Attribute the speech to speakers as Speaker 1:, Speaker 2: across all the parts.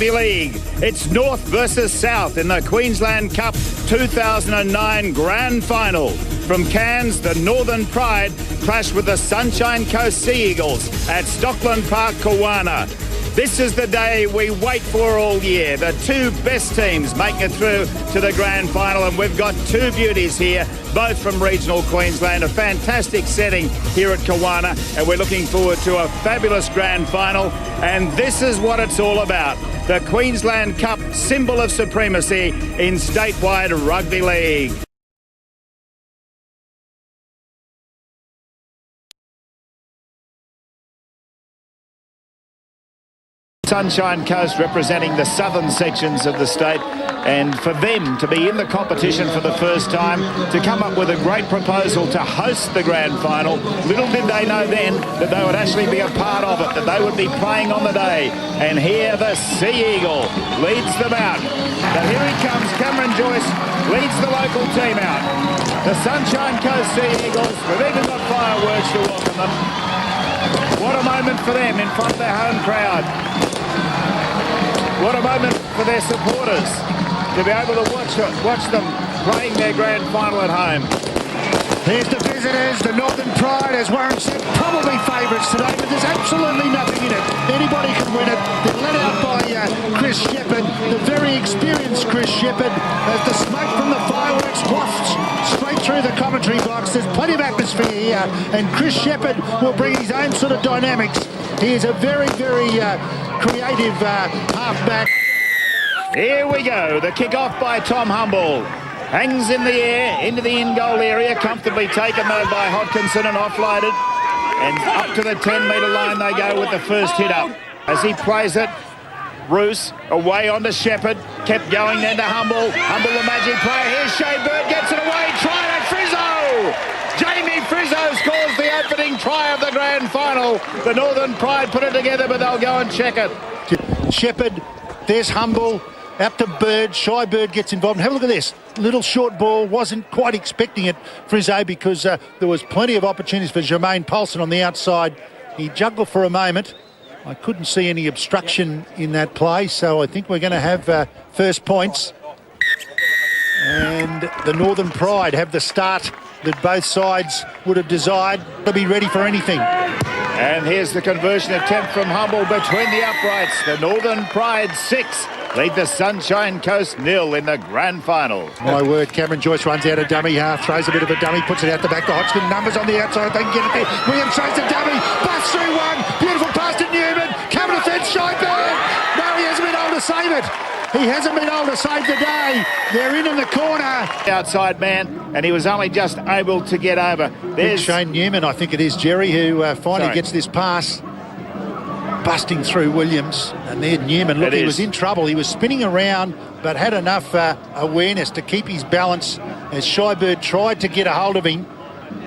Speaker 1: Rugby League. It's North versus South in the Queensland Cup 2009 Grand Final. From Cairns, the Northern Pride clash with the Sunshine Coast Sea Eagles at Stockland Park, Kawana. This is the day we wait for all year. The two best teams making it through to the grand final, and we've got two beauties here, both from regional Queensland. A fantastic setting here at Kawana, and we're looking forward to a fabulous grand final. And this is what it's all about. The Queensland Cup, symbol of supremacy in statewide rugby league. Sunshine Coast representing the southern sections of the state, and for them to be in the competition for the first time, to come up with a great proposal to host the grand final. Little did they know then that they would actually be a part of it, that they would be playing on the day. And here the Sea Eagle leads them out. But here he comes, Cameron Joyce leads the local team out. The Sunshine Coast Sea Eagles, we've even got fireworks to welcome them. What a moment for them in front of their home crowd. What a moment for their supporters to be able to watch them playing their grand final at home.
Speaker 2: There's the visitors, the Northern Pride, as Warren said, probably favourites today, but there's absolutely nothing in it. Anybody can win it. They're led out by Chris Shepherd, the very experienced Chris Shepherd, as the smoke from the fireworks wafts straight through the commentary box. There's plenty of atmosphere here, and Chris Shepherd will bring his own sort of dynamics. He is a very, very creative halfback.
Speaker 1: Here we go, the kick-off by Tom Humble. Hangs in the air, into the in-goal area, comfortably taken though by Hodkinson and offloaded. And up to the 10-metre line they go with the first hit up. As he plays it, Roos away onto Shepherd, kept going then to Humble. Humble the magic player, here's Shea Bird, gets it away, try at Frizzo! Jamie Frizzo scores the opening try of the grand final. The Northern Pride put it together, but they'll go and check it.
Speaker 2: Shepherd, there's Humble. Out to Bird, Shy Bird gets involved. Have a look at this. Little short ball, wasn't quite expecting it, Frizzo, because there was plenty of opportunities for Jermaine Paulson on the outside. He juggled for a moment. I couldn't see any obstruction in that play, so I think we're going to have first points. And the Northern Pride have the start that both sides would have desired to be ready for anything.
Speaker 1: And here's the conversion attempt from Humble between the uprights. The Northern Pride 6 lead the Sunshine Coast 0 in the grand final.
Speaker 2: My word, Cameron Joyce runs out a dummy half, throws a bit of a dummy, puts it out the back to Hodgkin. Numbers on the outside, they can get it there. Williams throws the dummy, busts through one. Beautiful pass to Newman. Cover defence, Shy Bird. No, he hasn't been able to save it. He hasn't been able to save the day. They're in the corner.
Speaker 1: Outside man, and he was only just able to get over. There's
Speaker 2: Shane Newman, I think it is, Jerry, who finally gets this pass. Busting through Williams, and there Newman, look, he was in trouble. He was spinning around, but had enough awareness to keep his balance as Shy Bird tried to get a hold of him.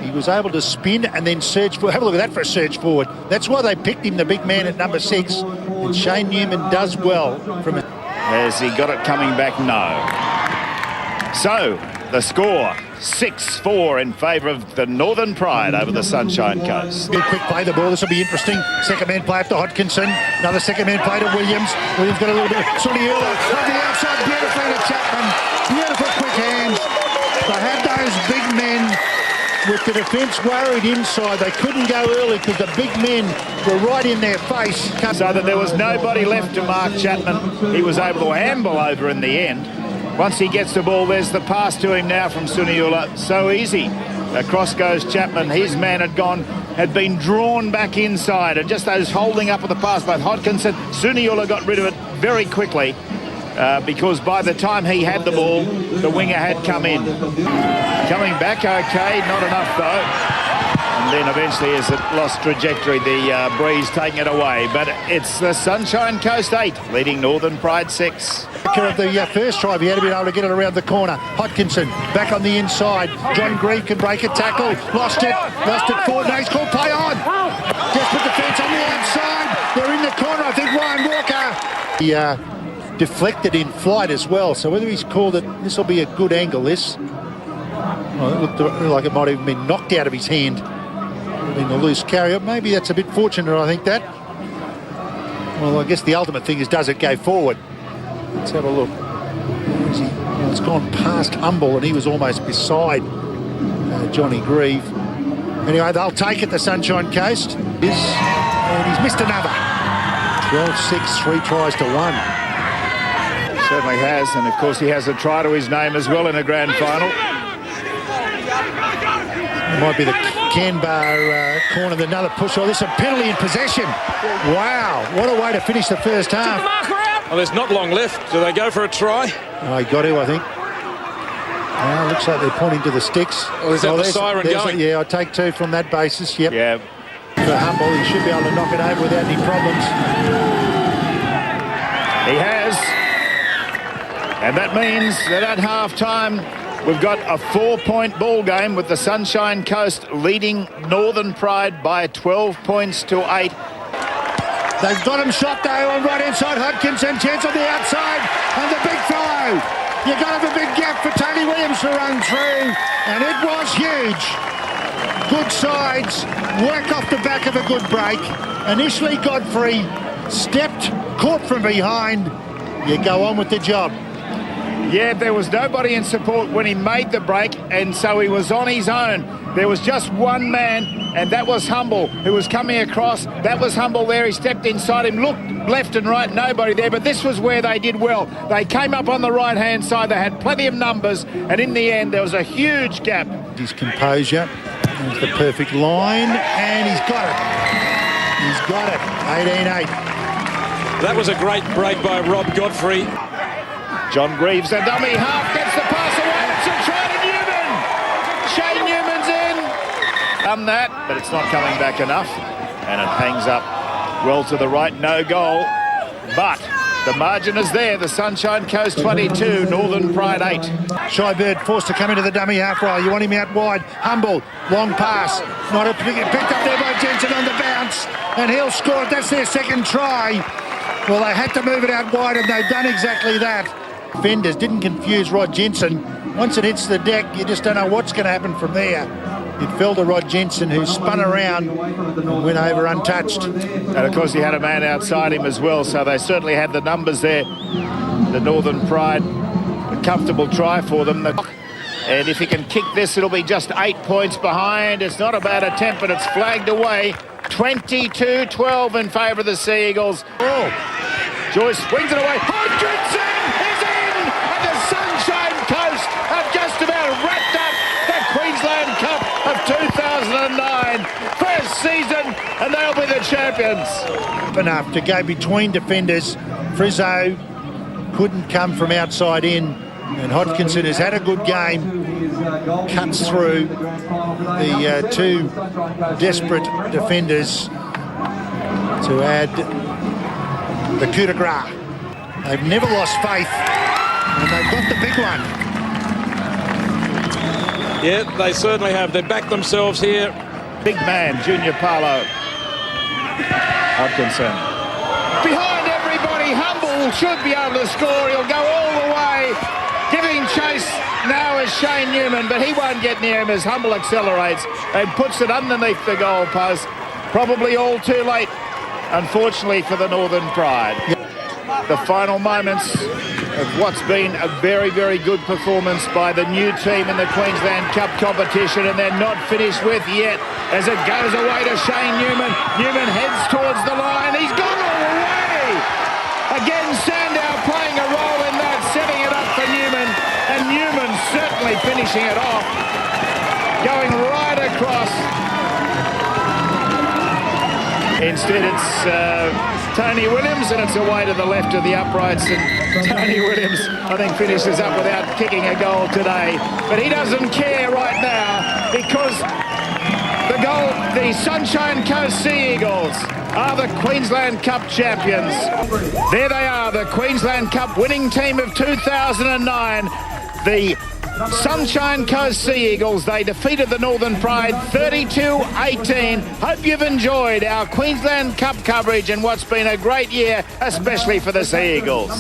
Speaker 2: He was able to spin and then surge forward. Have a look at that for a surge forward. That's why they picked him, the big man at number 6. And Shane Newman does well from it.
Speaker 1: Has he got it coming back? No. So, the score, 6-4 in favour of the Northern Pride over the Sunshine Coast.
Speaker 2: Good quick play the ball, this will be interesting. Second man play up to Hodkinson. Another second man play to Williams. Williams got a little bit of Soniola on the outside, beautifully to Chapman. Beautiful quick hands. They had those big men with the defence worried inside. They couldn't go early because the big men were right in their face.
Speaker 1: So that there was nobody left to mark Chapman. He was able to amble over in the end. Once he gets the ball, there's the pass to him now from Suniula. So easy. Across goes Chapman. His man had been drawn back inside, and just those holding up of the pass, both Hodkinson, Suniula got rid of it very quickly because by the time he had the ball, the winger had come in. Coming back okay, not enough though. And then eventually, as it lost trajectory, the breeze taking it away. But it's the Sunshine Coast 8 leading Northern Pride 6.
Speaker 2: Of the first try, he had to be able to get it around the corner. Hodkinson back on the inside. John Grieve can break a tackle. Lost it forward. No, he's called play on. Desperate defence on the outside. They're in the corner. I think Ryan Walker. He deflected in flight as well. So whether he's called it, this will be a good angle. This. Well, it looked like it might have been knocked out of his hand in the loose carry. Maybe that's a bit fortunate, I think, that. Well, I guess the ultimate thing is, does it go forward? Let's have a look. Well, it's gone past Humble, and he was almost beside Johnny Grieve. Anyway, they'll take it, the Sunshine Coast. And he's missed another. 12-6, 3 tries to 1.
Speaker 1: Certainly has, and of course he has a try to his name as well in a grand final.
Speaker 2: It might be the Canberra corner, another push. Oh, this is a penalty in possession. Wow, what a way to finish the first half.
Speaker 3: Well, there's not long left. Do they go for a try?
Speaker 2: Oh, he got to, I think. Now, looks like they're pointing to the sticks.
Speaker 3: Well, is that the siren going?
Speaker 2: Yeah, I'll take 2 from that basis, yep.
Speaker 1: Yeah.
Speaker 2: For Humble, he should be able to knock it over without any problems.
Speaker 1: He has. And that means that at half-time, we've got a 4-point ball game with the Sunshine Coast leading Northern Pride by 12 points to 8.
Speaker 2: They've got him shot, though, on right inside. Hodkinson, chance on the outside, and the big fellow. You've got to have a big gap for Tony Williams to run through, and it was huge. Good sides, work off the back of a good break. Initially, Godfrey stepped, caught from behind. You go on with the job.
Speaker 1: Yeah, there was nobody in support when he made the break, and so he was on his own. There was just one man, and that was Humble, who was coming across. That was Humble there. He stepped inside him, looked left and right, nobody there, but this was where they did well. They came up on the right-hand side. They had plenty of numbers, and in the end, there was a huge gap.
Speaker 2: His composure. There's the perfect line, and he's got it. He's got it. 18-8.
Speaker 3: That was a great break by Rob Godfrey.
Speaker 1: John Greaves, a dummy half, gets the pass away. It's a try to Newman. Shane Newman's in. Done that, but it's not coming back enough. And it hangs up well to the right, no goal. But the margin is there. The Sunshine Coast 22, Northern Pride 8.
Speaker 2: Shy Bird forced to come into the dummy half row. You want him out wide. Humble, long pass. Not a picked up there by Jensen on the bounce. And he'll score it. That's their second try. Well, they had to move it out wide, and they've done exactly that. Defenders didn't confuse Rod Jensen. Once it hits the deck, you just don't know what's going to happen from there. It fell to Rod Jensen, who spun around and went over untouched.
Speaker 1: And of course he had a man outside him as well, so they certainly had the numbers there. The Northern Pride, a comfortable try for them. And if he can kick this, it'll be just 8 points behind. It's not a bad attempt, but it's flagged away. 22-12 in favour of the Sea Eagles. Oh, Joyce swings it away. Hodkinson is in! And the Sunshine Coast have just about wrapped up the Queensland Cup of 2009. First season, and they'll be the champions.
Speaker 2: Enough to go between defenders. Frizzo couldn't come from outside in, and Hodkinson has had a good game. Cuts through the 2 desperate defenders to add the coup de grace. They've never lost faith, and they've got the big one.
Speaker 3: Yeah, they certainly have. They backed themselves here.
Speaker 1: Big man, Junior Paulo. Hodkinson. Behind everybody, Humble should be able to score. He'll go all the way. Giving chase now is Shane Newman, but he won't get near him as Humble accelerates and puts it underneath the goal post. Probably all too late, unfortunately, for the Northern Pride. The final moments of what's been a very, very good performance by the new team in the Queensland Cup competition, and they're not finished with yet as it goes away to Shane Newman. Newman heads towards the line. He's gone all the way. Again, Sandow playing a role in that, setting it up for Newman, and Newman certainly finishing it off, going right across. Instead, it's Tony Williams, and it's away to the left of the uprights, and Tony Williams, I think, finishes up without kicking a goal today. But he doesn't care right now, because the Sunshine Coast Sea Eagles are the Queensland Cup champions. There they are, the Queensland Cup winning team of 2009. The Sunshine Coast Sea Eagles, they defeated the Northern Pride 32-18. Hope you've enjoyed our Queensland Cup coverage and what's been a great year, especially for the Sea Eagles.